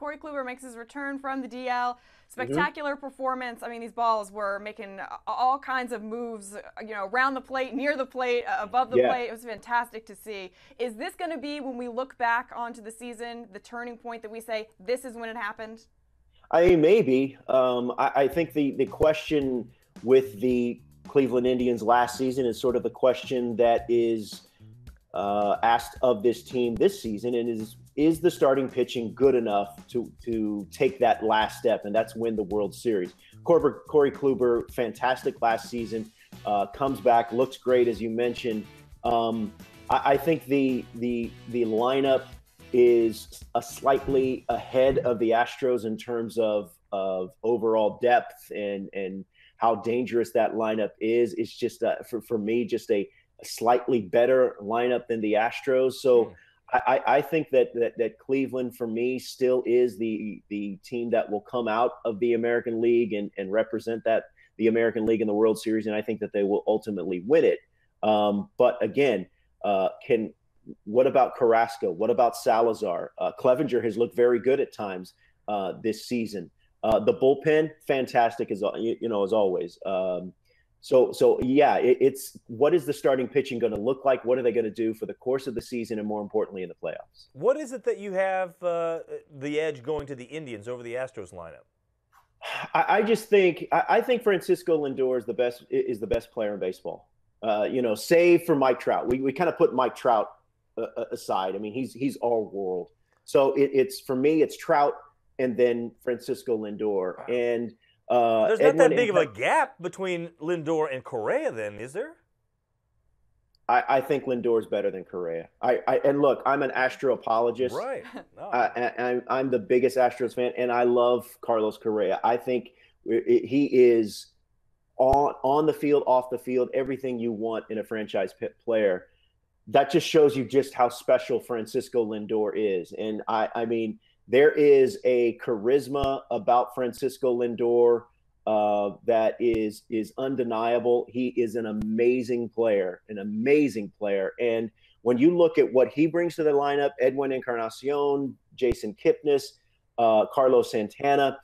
Corey Kluber makes his return from the DL. Spectacular performance. I mean, these balls were making all kinds of moves, around the plate, near the plate, above the plate. It was fantastic to see. Is this going to be, when we look back onto the season, the turning point that we say, this is when it happened? I mean, maybe. I think the question with the Cleveland Indians last season is sort of the question that is asked of this team this season, and is the starting pitching good enough to take that last step, and that's win the World Series. Corey Kluber, fantastic last season, comes back, looks great, as you mentioned. I think the lineup is slightly ahead of the Astros in terms of overall depth and how dangerous that lineup is. It's just for me just a slightly better lineup than the Astros. So I think that Cleveland, for me, still is the team that will come out of the American League and represent the American League in the World Series, and I think that they will ultimately win it. But again, what about Carrasco? What about Salazar? Clevenger has looked very good at times this season. The bullpen, fantastic as always. So yeah, it's what is the starting pitching going to look like? What are they going to do for the course of the season, and more importantly, in the playoffs? What is it that you have the edge going to the Indians over the Astros lineup? I think Francisco Lindor is the best player in baseball. Save for Mike Trout. We kind of put Mike Trout aside. I mean, he's all world. So it's for me, it's Trout and then Francisco Lindor. Wow. And there's not that big of a gap between Lindor and Correa, then, is there? I think Lindor's better than Correa. And look, I'm an Astro apologist. Right. No. I'm the biggest Astros fan, and I love Carlos Correa. I think he is on the field, off the field, everything you want in a franchise player. That just shows you just how special Francisco Lindor is. And I mean, there is a charisma about Francisco Lindor that is undeniable. He is an amazing player. And when you look at what he brings to the lineup, Edwin Encarnacion, Jason Kipnis, Carlos Santana,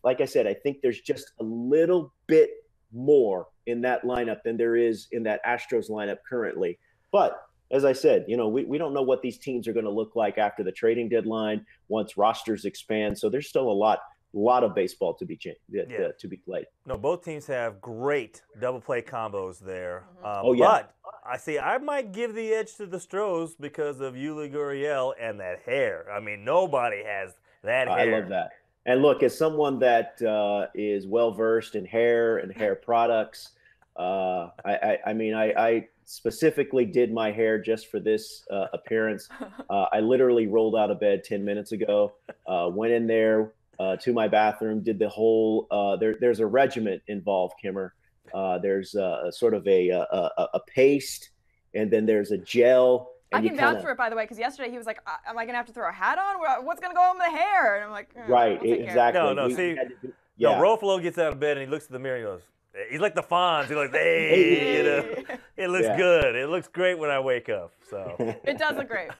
like I said, I think there's just a little bit more in that lineup than there is in that Astros lineup currently. But as I said, we don't know what these teams are going to look like after the trading deadline once rosters expand. So there's still a lot of baseball to be played. No, both teams have great double play combos there. But I might give the edge to the Stros because of Yuli Gurriel and that hair. I mean, nobody has that hair. I love that. And look, as someone that is well-versed in hair and hair products, I specifically did my hair just for this appearance. I literally rolled out of bed 10 minutes ago, went in there to my bathroom, did the whole there's a regiment involved, Kimmer. There's sort of a paste, and then there's a gel. I can vouch for it, by the way, because yesterday he was like, am I going to have to throw a hat on? What's going to go on with the hair? And I'm like, right, exactly. No, Ruffalo gets out of bed and he looks at the mirror and he goes, he's like the Fonz. He's like, hey, it looks good. It looks great when I wake up. So it does look great.